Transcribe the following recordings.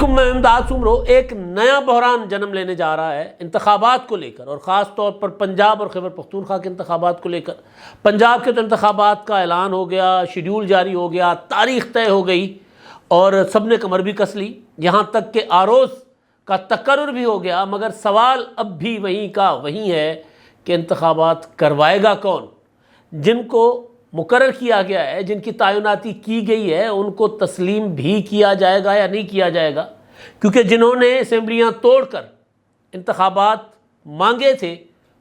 علیکم، میں امداد سمرو۔ ایک نیا بحران جنم لینے جا رہا ہے انتخابات کو لے کر، اور خاص طور پر پنجاب اور خیبر پختونخوا کے انتخابات کو لے کر۔ پنجاب کے تو انتخابات کا اعلان ہو گیا، شیڈیول جاری ہو گیا، تاریخ طے ہو گئی اور سب نے کمر بھی کس لی، یہاں تک کہ آروز کا تقرر بھی ہو گیا، مگر سوال اب بھی وہیں کا وہیں ہے کہ انتخابات کروائے گا کون؟ جن کو مقرر کیا گیا ہے، جن کی تعیناتی کی گئی ہے، ان کو تسلیم بھی کیا جائے گا یا نہیں کیا جائے گا؟ کیونکہ جنہوں نے اسمبلیاں توڑ کر انتخابات مانگے تھے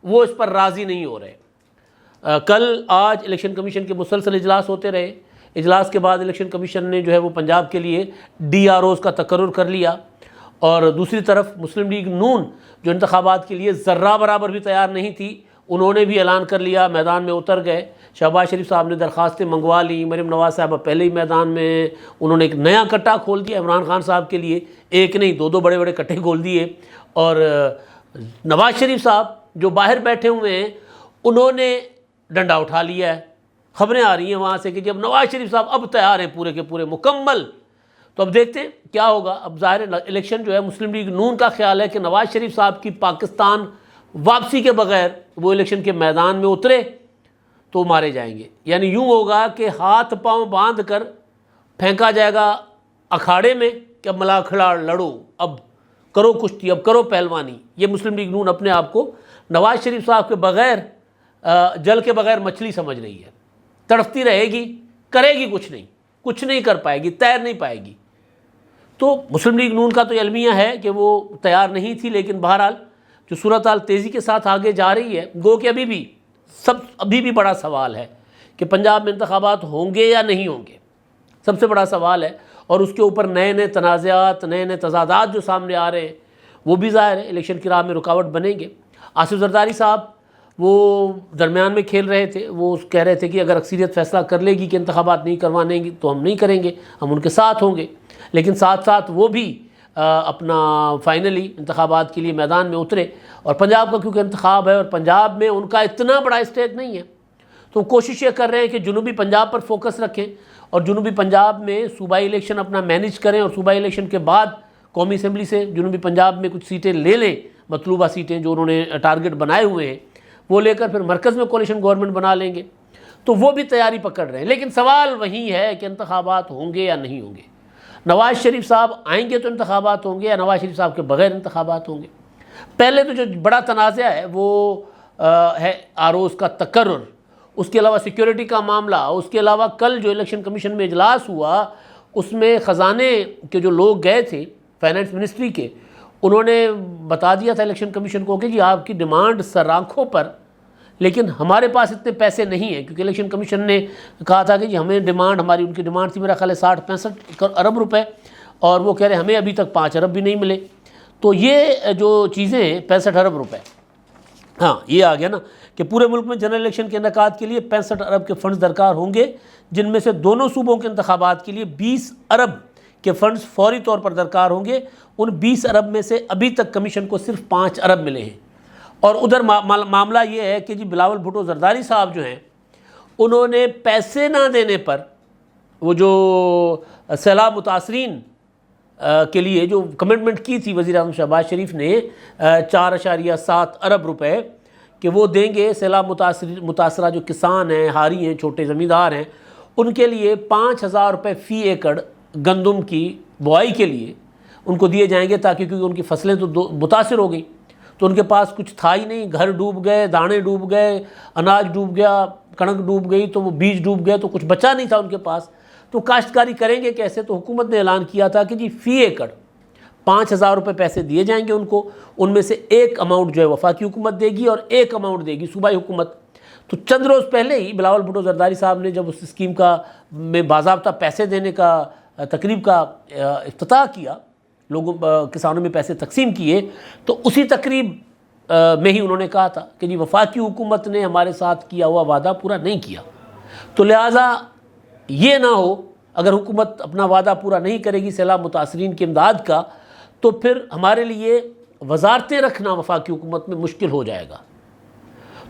وہ اس پر راضی نہیں ہو رہے۔ کل آج الیکشن کمیشن کے مسلسل اجلاس ہوتے رہے۔ اجلاس کے بعد الیکشن کمیشن نے جو ہے وہ پنجاب کے لیے ڈی آر اوز کا تقرر کر لیا، اور دوسری طرف مسلم لیگ نون جو انتخابات کے لیے ذرہ برابر بھی تیار نہیں تھی، انہوں نے بھی اعلان کر لیا، میدان میں اتر گئے۔ شہباز شریف صاحب نے درخواستیں منگوا لیں، مریم نواز صاحبہ پہلے ہی میدان میں، انہوں نے ایک نیا کٹا کھول دیا عمران خان صاحب کے لیے، ایک نہیں دو بڑے بڑے کٹے کھول دیے۔ اور نواز شریف صاحب جو باہر بیٹھے ہوئے ہیں، انہوں نے ڈنڈا اٹھا لیا ہے۔ خبریں آ رہی ہیں وہاں سے کہ جب نواز شریف صاحب اب تیار ہیں پورے کے پورے مکمل، تو اب دیکھتے ہیں کیا ہوگا۔ اب ظاہر الیکشن جو ہے مسلم لیگ نون کا خیال ہے کہ نواز شریف صاحب کی پاکستان واپسی کے بغیر وہ الیکشن کے میدان میں اترے تو مارے جائیں گے، یعنی یوں ہوگا کہ ہاتھ پاؤں باندھ کر پھینکا جائے گا اکھاڑے میں کہ اب ملا کھلاڑ لڑو، اب کرو کشتی، اب کرو پہلوانی۔ یہ مسلم لیگ نون اپنے آپ کو نواز شریف صاحب کے بغیر جل کے بغیر مچھلی سمجھ رہی ہے، تڑپتی رہے گی، کرے گی کچھ نہیں کر پائے گی، تیر نہیں پائے گی۔ تو مسلم لیگ نون کا تو المیہ ہے کہ وہ تیار نہیں تھی، لیکن بہرحال جو صورتحال تیزی کے ساتھ آگے جا رہی ہے، گو کہ ابھی بھی بڑا سوال ہے کہ پنجاب میں انتخابات ہوں گے یا نہیں ہوں گے، سب سے بڑا سوال ہے۔ اور اس کے اوپر نئے تنازعات، نئے تضادات جو سامنے آ رہے ہیں، وہ بھی ظاہر ہے الیکشن کی راہ میں رکاوٹ بنیں گے۔ آصف زرداری صاحب وہ درمیان میں کھیل رہے تھے، وہ کہہ رہے تھے کہ اگر اکثریت فیصلہ کر لے گی کہ انتخابات نہیں کروانے گی تو ہم نہیں کریں گے، ہم ان کے ساتھ ہوں گے، لیکن ساتھ ساتھ وہ بھی اپنا فائنلی انتخابات کے لیے میدان میں اترے۔ اور پنجاب کا کیونکہ انتخاب ہے اور پنجاب میں ان کا اتنا بڑا اسٹیک نہیں ہے، تو کوشش یہ کر رہے ہیں کہ جنوبی پنجاب پر فوکس رکھیں اور جنوبی پنجاب میں صوبائی الیکشن اپنا مینیج کریں، اور صوبائی الیکشن کے بعد قومی اسمبلی سے جنوبی پنجاب میں کچھ سیٹیں لے لیں، مطلوبہ سیٹیں جو انہوں نے ٹارگٹ بنائے ہوئے ہیں وہ لے کر پھر مرکز میں کولیشن گورنمنٹ بنا لیں گے۔ تو وہ بھی تیاری پکڑ رہے ہیں، لیکن سوال وہی ہے کہ انتخابات ہوں گے یا نہیں ہوں گے۔ نواز شریف صاحب آئیں گے تو انتخابات ہوں گے یا نواز شریف صاحب کے بغیر انتخابات ہوں گے؟ پہلے تو جو بڑا تنازع ہے وہ ہے آروز کا تقرر، اس کے علاوہ سیکیورٹی کا معاملہ، اس کے علاوہ کل جو الیکشن کمیشن میں اجلاس ہوا اس میں خزانے کے جو لوگ گئے تھے فائنانس منسٹری کے، انہوں نے بتا دیا تھا الیکشن کمیشن کو کہ جی آپ کی ڈیمانڈ سر آنکھوں پر، لیکن ہمارے پاس اتنے پیسے نہیں ہیں، کیونکہ الیکشن کمیشن نے کہا تھا کہ جی ہمیں ان کی ڈیمانڈ تھی میرا خیال ہے 60-65 ارب روپے، اور وہ کہہ رہے ہمیں ابھی تک 5 ارب بھی نہیں ملے۔ تو یہ جو چیزیں ہیں 65 ارب روپے، ہاں یہ آ گیا نا کہ پورے ملک میں جنرل الیکشن کے انعقاد کے لیے 65 ارب کے فنڈز درکار ہوں گے، جن میں سے دونوں صوبوں کے انتخابات کے لیے 20 ارب کے فنڈز فوری طور پر درکار ہوں گے۔ ان 20 ارب میں سے ابھی تک کمیشن کو صرف 5 ارب ملے ہیں۔ اور ادھر معاملہ یہ ہے کہ جی بلاول بھٹو زرداری صاحب جو ہیں، انہوں نے پیسے نہ دینے پر وہ جو سیلاب متاثرین کے لیے جو کمٹمنٹ کی تھی وزیر اعظم شہباز شریف نے 4.7 ارب روپے کہ وہ دیں گے سیلاب متاثرہ جو کسان ہیں، ہاری ہیں، چھوٹے زمیندار ہیں، ان کے لیے 5,000 روپے فی ایکڑ گندم کی بوائی کے لیے ان کو دیے جائیں گے، تاکہ کیونکہ ان کی فصلیں تو متاثر ہو گئیں تو ان کے پاس کچھ تھا ہی نہیں، گھر ڈوب گئے، دانے ڈوب گئے، اناج ڈوب گیا، کڑک ڈوب گئی، تو وہ بیج ڈوب گئے، تو کچھ بچا نہیں تھا ان کے پاس، تو کاشتکاری کریں گے کیسے؟ تو حکومت نے اعلان کیا تھا کہ جی فی ایکڑ 5,000 روپے پیسے دیے جائیں گے ان کو، ان میں سے ایک اماؤنٹ جو ہے وفاقی حکومت دے گی اور ایک اماؤنٹ دے گی صوبائی حکومت۔ تو چند روز پہلے ہی بلاول بھٹو زرداری صاحب نے جب اس اسکیم میں باضابطہ پیسے دینے کا تقریب کا افتتاح کیا، کسانوں میں پیسے تقسیم کیے، تو اسی تقریب میں ہی انہوں نے کہا تھا کہ جی وفاقی حکومت نے ہمارے ساتھ کیا ہوا وعدہ پورا نہیں کیا، تو لہٰذا یہ نہ ہو اگر حکومت اپنا وعدہ پورا نہیں کرے گی سیلاب متاثرین کی امداد کا، تو پھر ہمارے لیے وزارتیں رکھنا وفاقی حکومت میں مشکل ہو جائے گا۔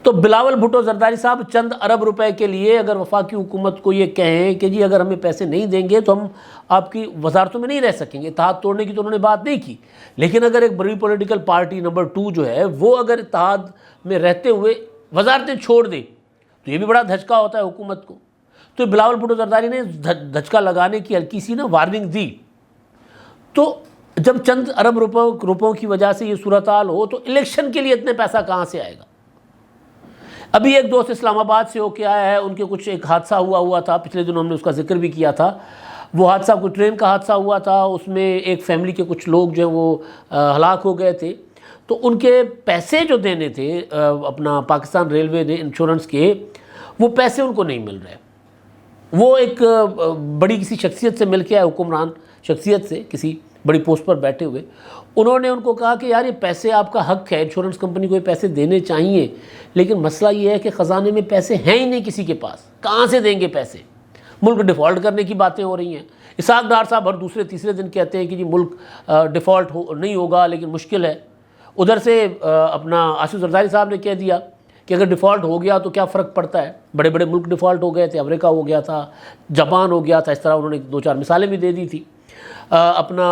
تو بلاول بھٹو زرداری صاحب چند ارب روپے کے لیے اگر وفاقی حکومت کو یہ کہیں کہ جی اگر ہمیں پیسے نہیں دیں گے تو ہم آپ کی وزارتوں میں نہیں رہ سکیں گے، اتحاد توڑنے کی تو انہوں نے بات نہیں کی، لیکن اگر ایک بڑی پولیٹیکل پارٹی نمبر 2 جو ہے وہ اگر اتحاد میں رہتے ہوئے وزارتیں چھوڑ دے تو یہ بھی بڑا دھچکا ہوتا ہے حکومت کو۔ تو بلاول بھٹو زرداری نے دھچکا لگانے کی ہلکی سی وارننگ دی۔ تو جب چند ارب روپوں کی وجہ سے یہ صورتحال ہو تو الیکشن کے لیے اتنے پیسہ کہاں سے آئے گا؟ ابھی ایک دوست اسلام آباد سے ہو کے آیا ہے، ان کے کچھ ایک حادثہ ہوا تھا، پچھلے دنوں ہم نے اس کا ذکر بھی کیا تھا۔ وہ حادثہ کوئی ٹرین کا حادثہ ہوا تھا، اس میں ایک فیملی کے کچھ لوگ جو ہیں وہ ہلاک ہو گئے تھے، تو ان کے پیسے جو دینے تھے اپنا پاکستان ریلوے نے انشورنس کے، وہ پیسے ان کو نہیں مل رہے۔ وہ ایک بڑی کسی شخصیت سے مل کے آئے، حکمران شخصیت سے، کسی بڑی پوسٹ پر بیٹھے ہوئے، انہوں نے ان کو کہا کہ یار یہ پیسے آپ کا حق ہے، انشورنس کمپنی کو یہ پیسے دینے چاہیے، لیکن مسئلہ یہ ہے کہ خزانے میں پیسے ہیں ہی نہیں کسی کے پاس، کہاں سے دیں گے پیسے؟ ملک ڈیفالٹ کرنے کی باتیں ہو رہی ہیں۔ اسحاق ڈار صاحب ہر دوسرے تیسرے دن کہتے ہیں کہ جی ملک ڈیفالٹ نہیں ہوگا لیکن مشکل ہے۔ ادھر سے اپنا آصف زرداری صاحب نے کہہ دیا کہ اگر ڈیفالٹ ہو گیا تو کیا فرق پڑتا ہے، بڑے بڑے ملک ڈیفالٹ ہو گئے تھے، امریکہ ہو گیا تھا، جاپان ہو گیا تھا، اس طرح انہوں نے 2-4 مثالیں بھی دے دی تھی۔ اپنا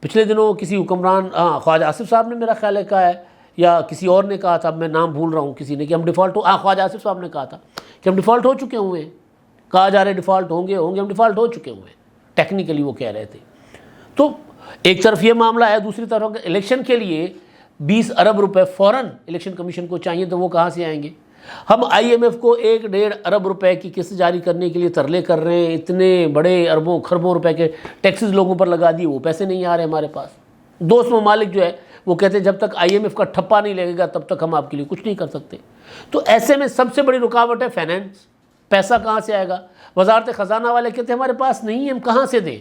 پچھلے دنوں کسی حکمران خواجہ آصف صاحب نے میرا خیال ہے کہا ہے، یا کسی اور نے کہا تھا، میں نام بھول رہا ہوں، کسی نے کہ ہم ڈیفالٹ خواجہ آصف صاحب نے کہا تھا کہ ہم ڈیفالٹ ہو چکے ہوئے ہیں، کہا جا رہے ڈیفالٹ ہوں گے، ہم ڈیفالٹ ہو چکے ہوئے ہیں، ٹیکنیکلی وہ کہہ رہے تھے۔ تو ایک طرف یہ معاملہ ہے، دوسری طرف الیکشن کے لیے 20 ارب روپے فوراً الیکشن کمیشن کو چاہیے، تو وہ کہاں سے آئیں گے؟ ہم IMF کو 1.5 ارب روپے کی قسط جاری کرنے کے لیے ترلے کر رہے ہیں، اتنے بڑے اربوں خربوں روپے کے ٹیکسز لوگوں پر لگا دیے، وہ پیسے نہیں آ رہے ہمارے پاس۔ دوست ممالک جو ہے وہ کہتے ہیں جب تک IMF کا ٹھپا نہیں لگے گا تب تک ہم آپ کے لیے کچھ نہیں کر سکتے۔ تو ایسے میں سب سے بڑی رکاوٹ ہے فائنینس، پیسہ کہاں سے آئے گا؟ وزارت خزانہ والے کہتے ہیں ہمارے پاس نہیں ہے، ہم کہاں سے دیں؟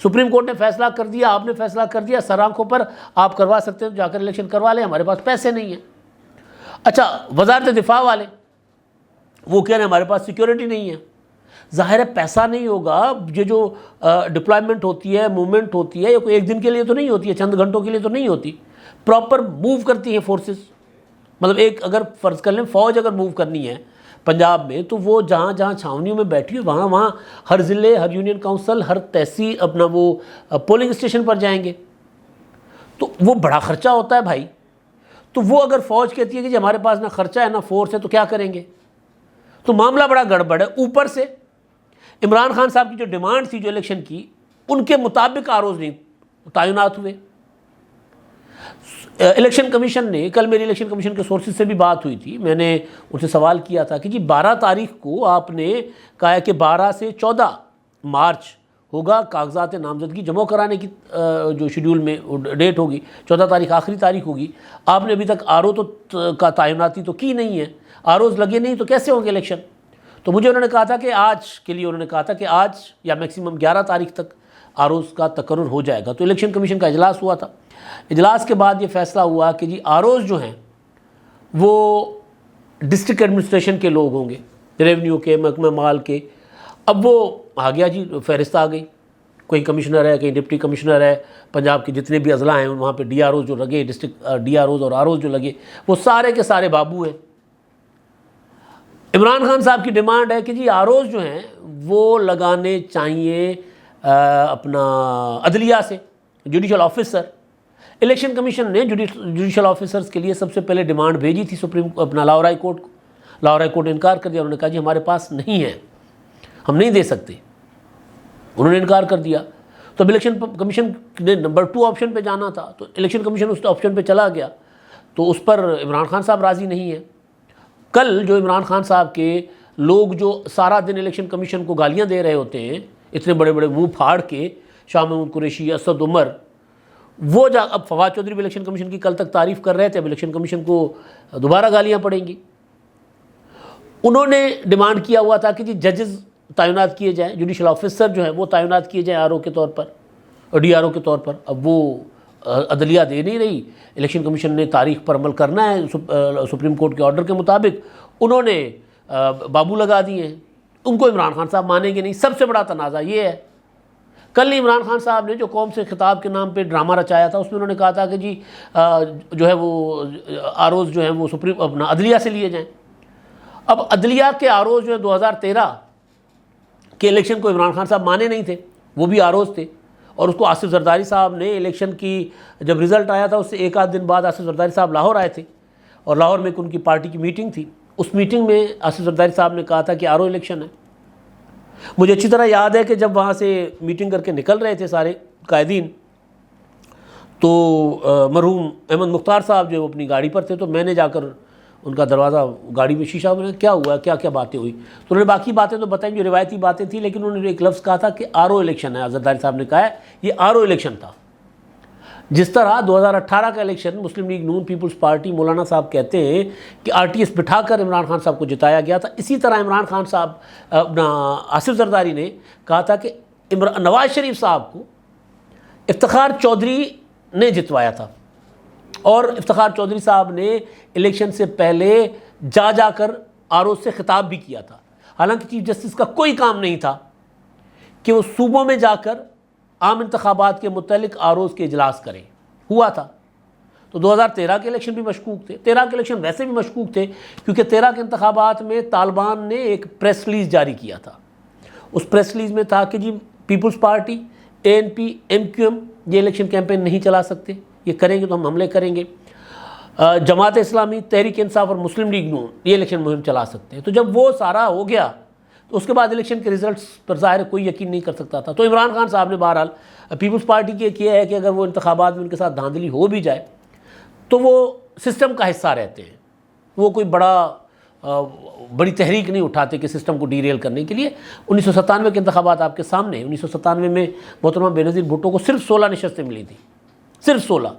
سپریم کورٹ نے فیصلہ کر دیا، آپ نے فیصلہ کر دیا، سر آنکھوں پر آپ کروا سکتے ہیں تو جا کر الیکشن کروا لیں، ہمارے پاس پیسے نہیں ہیں۔ اچھا، وزارت دفاع والے وہ کہہ رہے ہیں ہمارے پاس سیکیورٹی نہیں ہے۔ ظاہر ہے پیسہ نہیں ہوگا، یہ جو ڈپلائمنٹ ہوتی ہے، موومنٹ ہوتی ہے، یہ کوئی ایک دن کے لیے تو نہیں ہوتی ہے، چند گھنٹوں کے لیے تو نہیں ہوتی، پراپر موو کرتی ہیں فورسز۔ مطلب ایک اگر فرض کر لیں فوج اگر موو کرنی ہے پنجاب میں، تو وہ جہاں جہاں چھاونیوں میں بیٹھی ہے وہاں ہر ضلع، ہر یونین کونسل، ہر تحصیل اپنا وہ پولنگ اسٹیشن پر جائیں گے، تو وہ بڑا خرچہ ہوتا ہے بھائی۔ تو وہ اگر فوج کہتی ہے کہ جی ہمارے پاس نہ خرچہ ہے نہ فورس ہے تو کیا کریں گے؟ تو معاملہ بڑا گڑبڑ ہے۔ اوپر سے عمران خان صاحب کی جو ڈیمانڈ تھی جو الیکشن کی، ان کے مطابق آروز نہیں تعینات ہوئے۔ الیکشن کمیشن نے، کل میری الیکشن کمیشن کے سورسز سے بھی بات ہوئی تھی، میں نے ان سے سوال کیا تھا کہ جی 12 تاریخ کو آپ نے کہا ہے کہ 12 سے 14 مارچ ہوگا کاغذات نامزدگی جمع کرانے کی جو شیڈیول میں ڈیٹ ہوگی، 14 تاریخ آخری تاریخ ہوگی، آپ نے ابھی تک آرو کا تعیناتی تو کی نہیں ہے، آروز لگے نہیں تو کیسے ہوں گے الیکشن؟ تو مجھے انہوں نے کہا تھا کہ آج کے لیے، انہوں نے کہا تھا کہ آج یا میکسیمم 11 تاریخ تک آروز کا تقرر ہو جائے گا۔ تو الیکشن کمیشن کا اجلاس ہوا تھا، اجلاس کے بعد یہ فیصلہ ہوا کہ جی آروز جو ہیں وہ ڈسٹرکٹ ایڈمنسٹریشن کے لوگ ہوں گے، ریونیو کے، محکمہ مال کے۔ اب وہ آ گیا جی، فہرست آ گئی، کوئی کمشنر ہے، کہیں ڈپٹی کمشنر ہے، پنجاب کے جتنے بھی اضلاع ہیں وہاں پہ DROز جو لگے، ڈسٹرکٹ DROز اور ROز جو لگے، وہ سارے کے سارے بابو ہیں۔ عمران خان صاحب کی ڈیمانڈ ہے کہ جی ROز جو ہیں وہ لگانے چاہیے اپنا عدلیہ سے، جوڈیشل آفیسر۔ الیکشن کمیشن نے جوڈیشل آفیسرز کے لیے سب سے پہلے ڈیمانڈ بھیجی تھی اپنا لاہور ہائی کورٹ کو، لاہور ہائی کورٹ نے انکار کر دیا، انہوں نے کہا جی ہمارے پاس نہیں ہے، ہم نہیں دے سکتے، انہوں نے انکار کر دیا۔ تو اب الیکشن کمیشن نے نمبر 2 آپشن پہ جانا تھا، تو الیکشن کمیشن اس آپشن پہ چلا گیا، تو اس پر عمران خان صاحب راضی نہیں ہیں۔ کل جو عمران خان صاحب کے لوگ جو سارا دن الیکشن کمیشن کو گالیاں دے رہے ہوتے ہیں، اتنے بڑے بڑے منہ پھاڑ کے، شاہ محمود قریشی، اسد عمر، وہ اب فواد چودھری بھی الیکشن کمیشن کی کل تک تعریف کر رہے تھے، اب الیکشن کمیشن کو دوبارہ گالیاں پڑیں گی۔ انہوں نے ڈیمانڈ کیا ہوا تھا کہ جی ججز تعینات کیے جائیں، جوڈیشل آفیسر جو ہیں وہ تعینات کیے جائیں RO کے طور پر اور DRO کے طور پر۔ اب وہ عدلیہ دے نہیں رہی، الیکشن کمیشن نے تاریخ پر عمل کرنا ہے سپریم کورٹ کے آرڈر کے مطابق، انہوں نے بابو لگا دیے ہیں، ان کو عمران خان صاحب مانیں گے نہیں۔ سب سے بڑا تنازع یہ ہے کل عمران خان صاحب نے جو قوم سے خطاب کے نام پہ ڈرامہ رچایا تھا، اس میں انہوں نے کہا تھا کہ جی جو ہے وہ آروز جو ہیں وہ سپریم اپنا عدلیہ سے لیے جائیں۔ اب عدلیہ کے آروز جو ہے 2013 کے الیکشن کو عمران خان صاحب مانے نہیں تھے، وہ بھی آروز تھے، اور اس کو آصف زرداری صاحب نے الیکشن کی جب رزلٹ آیا تھا اس سے ایک آدھ دن بعد آصف زرداری صاحب لاہور آئے تھے، اور لاہور میں ان کی پارٹی کی میٹنگ تھی۔ اس میٹنگ میں آصف زرداری صاحب نے کہا تھا کہ آرو الیکشن ہے۔ مجھے اچھی طرح یاد ہے کہ جب وہاں سے میٹنگ کر کے نکل رہے تھے سارے قائدین، تو مرحوم احمد مختار صاحب جو اپنی گاڑی پر تھے، تو میں نے جا کر ان کا دروازہ گاڑی میں شیشہ میں کیا ہوا، کیا کیا باتیں ہوئی، تو انہوں نے باقی باتیں تو بتائیں جو روایتی باتیں تھیں، لیکن انہوں نے ایک لفظ کہا تھا کہ آرو الیکشن ہے۔ زرداری صاحب نے کہا ہے یہ آرو الیکشن تھا۔ جس طرح 2018 کا الیکشن مسلم لیگ نون پیپلز پارٹی مولانا صاحب کہتے ہیں کہ RTS بٹھا کر عمران خان صاحب کو جتایا گیا تھا، اسی طرح عمران خان صاحب اپنا آصف زرداری نے کہا تھا کہ نواز شریف صاحب کو افتخار چودھری نے جتوایا تھا، اور افتخار چودھری صاحب نے الیکشن سے پہلے جا کر آروز سے خطاب بھی کیا تھا، حالانکہ چیف جسٹس کا کوئی کام نہیں تھا کہ وہ صوبوں میں جا کر عام انتخابات کے متعلق آروز کے اجلاس کریں، ہوا تھا۔ تو 2013 کے الیکشن بھی مشکوک تھے، 13 کے الیکشن ویسے بھی مشکوک تھے، کیونکہ 13 کے انتخابات میں طالبان نے ایک پریس ریلیز جاری کیا تھا۔ اس پریس ریلیز میں تھا کہ جی پیپلز پارٹی، ANP، MQM یہ الیکشن کیمپین نہیں چلا سکتے، یہ کریں گے تو ہم حملے کریں گے۔ جماعت اسلامی، تحریک انصاف اور مسلم لیگ نون یہ الیکشن مہم چلا سکتے ہیں۔ تو جب وہ سارا ہو گیا تو اس کے بعد الیکشن کے ریزلٹس پر ظاہر کوئی یقین نہیں کر سکتا تھا۔ تو عمران خان صاحب نے بہرحال پیپلز پارٹی کے کیا ہے کہ اگر وہ انتخابات میں ان کے ساتھ دھاندلی ہو بھی جائے تو وہ سسٹم کا حصہ رہتے ہیں، وہ کوئی بڑی تحریک نہیں اٹھاتے کہ سسٹم کو ڈی ریل کرنے کے لیے۔ 1997 کے انتخابات آپ کے سامنے، 1997 میں محترمہ بینظیر بھٹو کو صرف 16 نشستیں ملی تھیں، صرف 16،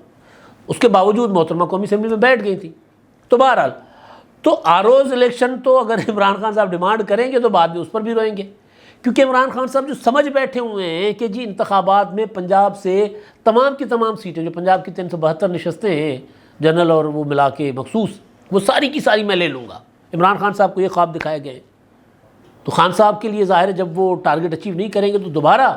اس کے باوجود محترمہ قومی اسمبلی میں بیٹھ گئی تھی۔ تو بہرحال تو آروز الیکشن تو اگر عمران خان صاحب ڈیمانڈ کریں گے تو بعد میں اس پر بھی روئیں گے، کیونکہ عمران خان صاحب جو سمجھ بیٹھے ہوئے ہیں کہ جی انتخابات میں پنجاب سے تمام کی تمام سیٹیں، جو پنجاب کی 372 نشستیں ہیں جنرل اور وہ ملا کے مخصوص، وہ ساری کی ساری میں لے لوں گا۔ عمران خان صاحب کو یہ خواب دکھائے گئے، تو خان صاحب کے لیے ظاہر ہے جب وہ ٹارگٹ اچیو نہیں کریں گے تو دوبارہ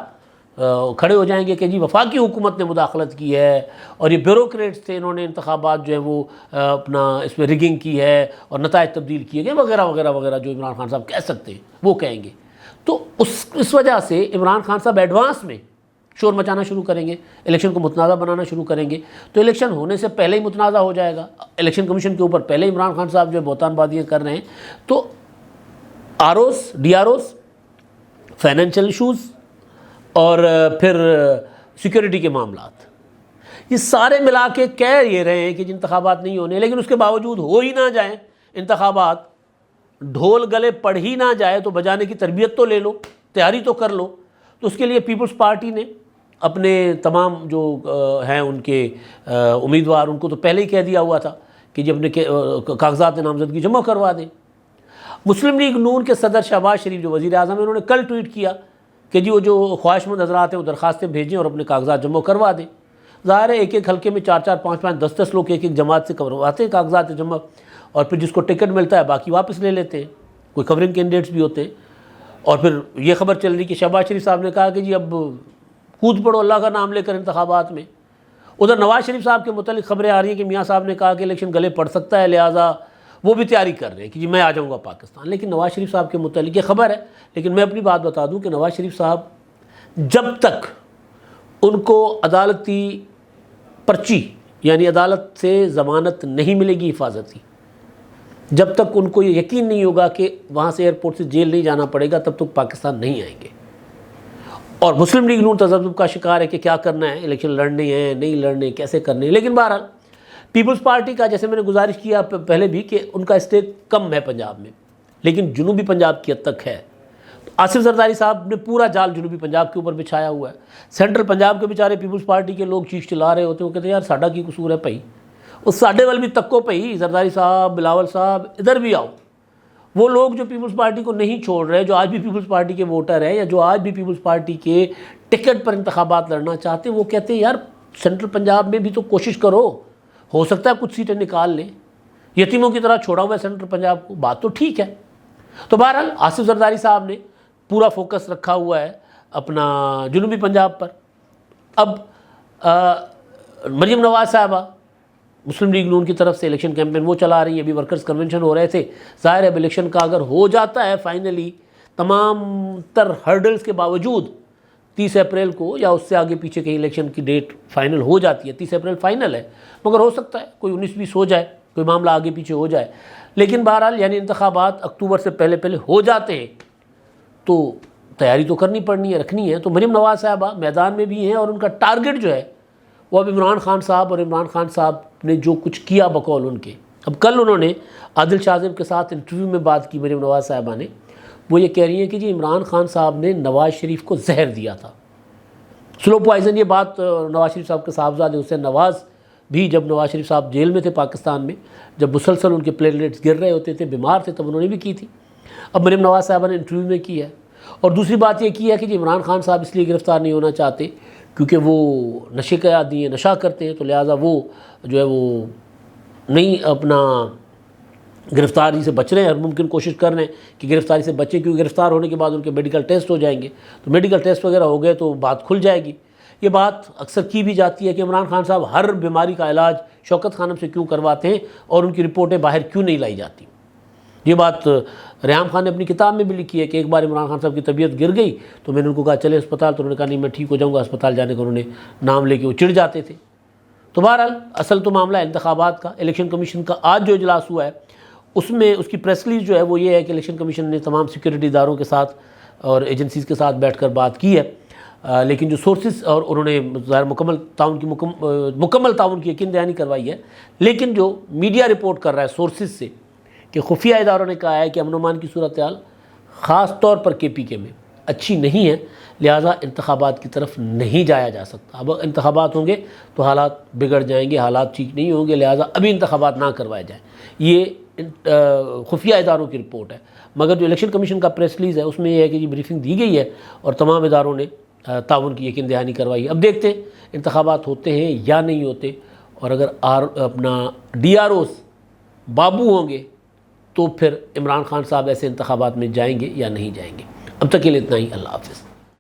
کھڑے ہو جائیں گے کہ جی وفاقی حکومت نے مداخلت کی ہے، اور یہ بیوروکریٹس تھے، انہوں نے انتخابات جو ہے وہ اپنا اس میں ریگنگ کی ہے اور نتائج تبدیل کیے گئے وغیرہ وغیرہ وغیرہ، جو عمران خان صاحب کہہ سکتے ہیں وہ کہیں گے۔ تو اس وجہ سے عمران خان صاحب ایڈوانس میں شور مچانا شروع کریں گے، الیکشن کو متنازع بنانا شروع کریں گے، تو الیکشن ہونے سے پہلے ہی متنازع ہو جائے گا۔ الیکشن کمیشن کے اوپر پہلے عمران خان صاحب جو ہے بہتان بازیاں کر رہے ہیں، تو ROs, D ROs, financial issues اور پھر سیکیورٹی کے معاملات، یہ سارے ملا کے کہہ یہ رہے ہیں کہ انتخابات نہیں ہونے، لیکن اس کے باوجود ہو ہی نہ جائیں انتخابات، ڈھول گلے پڑ ہی نہ جائے تو بجانے کی تربیت تو لے لو، تیاری تو کر لو۔ تو اس کے لیے پیپلز پارٹی نے اپنے تمام جو ہیں ان کے امیدوار، ان کو تو پہلے ہی کہہ دیا ہوا تھا کہ جب اپنے کاغذات نامزدگی جمع کروا دیں۔ مسلم لیگ نون کے صدر شہباز شریف جو وزیر اعظم ہیں، انہوں نے کل ٹویٹ کیا کہ جی وہ جو خواہش مند حضرات ہیں وہ درخواستیں بھیجیں اور اپنے کاغذات جمع کروا دیں۔ ظاہر ہے ایک ایک حلقے میں 4 5 5 10 لوگ ایک ایک جماعت سے کرواتے ہیں کاغذات جمع، اور پھر جس کو ٹکٹ ملتا ہے باقی واپس لے لیتے ہیں، کوئی کورنگ کینڈیڈیٹس بھی ہوتے ہیں۔ اور پھر یہ خبر چل رہی کہ شہباز شریف صاحب نے کہا کہ جی اب کود پڑو اللہ کا نام لے کر انتخابات میں۔ ادھر نواز شریف صاحب کے متعلق خبریں آ رہی ہیں کہ میاں صاحب نے کہا کہ الیکشن گلے پڑ سکتا ہے، لہٰذا وہ بھی تیاری کر رہے ہیں کہ جی میں آ جاؤں گا پاکستان۔ لیکن نواز شریف صاحب کے متعلق یہ خبر ہے، لیکن میں اپنی بات بتا دوں کہ نواز شریف صاحب جب تک ان کو عدالتی پرچی یعنی عدالت سے ضمانت نہیں ملے گی حفاظتی، جب تک ان کو یہ یقین نہیں ہوگا کہ وہاں سے ایئرپورٹ سے جیل نہیں جانا پڑے گا، تب تک پاکستان نہیں آئیں گے۔ اور مسلم لیگ نون تذبذب کا شکار ہے کہ کیا کرنا ہے، الیکشن لڑنے ہیں نہیں لڑنے، کیسے کرنے ہیں۔ لیکن بہرحال پیپلز پارٹی کا، جیسے میں نے گزارش کیا پہلے بھی، کہ ان کا اسٹیک کم ہے پنجاب میں، لیکن جنوبی پنجاب کی حد تک ہے۔ آصف زرداری صاحب نے پورا جال جنوبی پنجاب کے اوپر بچھایا ہوا ہے۔ سینٹرل پنجاب کے بیچارے پیپلز پارٹی کے لوگ چیخ چلا رہے ہوتے ہیں، وہ کہتے ہیں یار ساڈا کی قصور ہے بھائی، اس ساڈے وال بھی تکو بھائی، زرداری صاحب، بلاول صاحب ادھر بھی آؤ۔ وہ لوگ جو پیپلز پارٹی کو نہیں چھوڑ رہے، جو آج بھی پیپلز پارٹی کے ووٹر ہیں یا جو آج بھی پیپلز پارٹی کے ٹکٹ پر انتخابات لڑنا چاہتے ہیں، وہ کہتے ہیں یار سینٹرل پنجاب میں بھی تو کوشش کرو، ہو سکتا ہے کچھ سیٹیں نکال لیں، یتیموں کی طرح چھوڑا ہوا ہے سینٹرل پنجاب کو، بات تو ٹھیک ہے۔ تو بہرحال آصف زرداری صاحب نے پورا فوکس رکھا ہوا ہے اپنا جنوبی پنجاب پر. اب مریم نواز صاحبہ مسلم لیگ نون کی طرف سے الیکشن کیمپین وہ چلا رہی ہیں. ابھی ورکرز کنونشن ہو رہے تھے. ظاہر ہے اب الیکشن کا اگر ہو جاتا ہے فائنلی تمام تر ہرڈلز کے باوجود 30 اپریل کو یا اس سے آگے پیچھے کہیں الیکشن کی ڈیٹ فائنل ہو جاتی ہے. 30 اپریل فائنل ہے مگر ہو سکتا ہے کوئی 19-20 ہو جائے, کوئی معاملہ آگے پیچھے ہو جائے. لیکن بہرحال یعنی انتخابات اکتوبر سے پہلے ہو جاتے ہیں تو تیاری تو کرنی پڑنی ہے, رکھنی ہے. تو مریم نواز صاحبہ میدان میں بھی ہیں اور ان کا ٹارگٹ جو ہے وہ اب عمران خان صاحب, اور عمران خان صاحب نے جو کچھ کیا بقول ان کے. اب کل انہوں نے عادل شاذم کے ساتھ انٹرویو میں بات کی مریم نواز صاحبہ نے. وہ یہ کہہ رہی ہیں کہ جی عمران خان صاحب نے نواز شریف کو زہر دیا تھا, سلو پوائزن. یہ بات نواز شریف صاحب کے صاحبزادے حسین نواز بھی, جب نواز شریف صاحب جیل میں تھے پاکستان میں, جب مسلسل ان کے پلیٹلیٹس گر رہے ہوتے تھے, بیمار تھے, تب انہوں نے بھی کی تھی. اب مریم نواز صاحبہ نے انٹرویو میں کی ہے. اور دوسری بات یہ کی ہے کہ جی عمران خان صاحب اس لیے گرفتار نہیں ہونا چاہتے کیونکہ وہ نشے کے عادی ہیں, نشہ کرتے ہیں, تو لہٰذا وہ جو ہے وہ نہیں اپنا گرفتاری سے بچ رہے ہیں, اور ممکن کوشش کر رہے ہیں کہ گرفتاری سے بچیں, کیونکہ گرفتار ہونے کے بعد ان کے میڈیکل ٹیسٹ ہو جائیں گے. تو میڈیکل ٹیسٹ وغیرہ ہو گئے تو بات کھل جائے گی. یہ بات اکثر کی بھی جاتی ہے کہ عمران خان صاحب ہر بیماری کا علاج شوکت خانم سے کیوں کرواتے ہیں اور ان کی رپورٹیں باہر کیوں نہیں لائی جاتی. یہ بات ریحام خان نے اپنی کتاب میں بھی لکھی ہے کہ ایک بار عمران خان صاحب کی طبیعت گر گئی تو میں نے ان کو کہا چلے اسپتال, تو انہوں نے کہا نہیں میں ٹھیک ہو جاؤں گا. اسپتال جانے کا انہوں نے نام لے کے وہ چڑ جاتے تھے. تو بہرحال اصل تو معاملہ انتخابات کا. الیکشن کمیشن کا آج جو اجلاس ہوا ہے اس میں اس کی پریس ریلیز جو ہے وہ یہ ہے کہ الیکشن کمیشن نے تمام سیکورٹی اداروں کے ساتھ اور ایجنسیز کے ساتھ بیٹھ کر بات کی ہے. لیکن جو سورسز, اور انہوں نے ظاہر مکمل تعاون کی یقین دہانی کروائی ہے. لیکن جو میڈیا رپورٹ کر رہا ہے سورسز سے کہ خفیہ اداروں نے کہا ہے کہ امن و امان کی صورتحال خاص طور پر KPK میں اچھی نہیں ہے, لہٰذا انتخابات کی طرف نہیں جایا جا سکتا. اب انتخابات ہوں گے تو حالات بگڑ جائیں گے, حالات ٹھیک نہیں ہوں گے, لہٰذا ابھی انتخابات نہ کروائے جائیں. یہ خفیہ اداروں کی رپورٹ ہے. مگر جو الیکشن کمیشن کا پریس ریلیز ہے اس میں یہ ہے کہ یہ بریفنگ دی گئی ہے اور تمام اداروں نے تعاون کی یقین دہانی کروائی ہے. اب دیکھتے ہیں انتخابات ہوتے ہیں یا نہیں ہوتے, اور اگر اپنا DROs بابو ہوں گے تو پھر عمران خان صاحب ایسے انتخابات میں جائیں گے یا نہیں جائیں گے. اب تک کے لیے اتنا ہی. اللہ حافظ.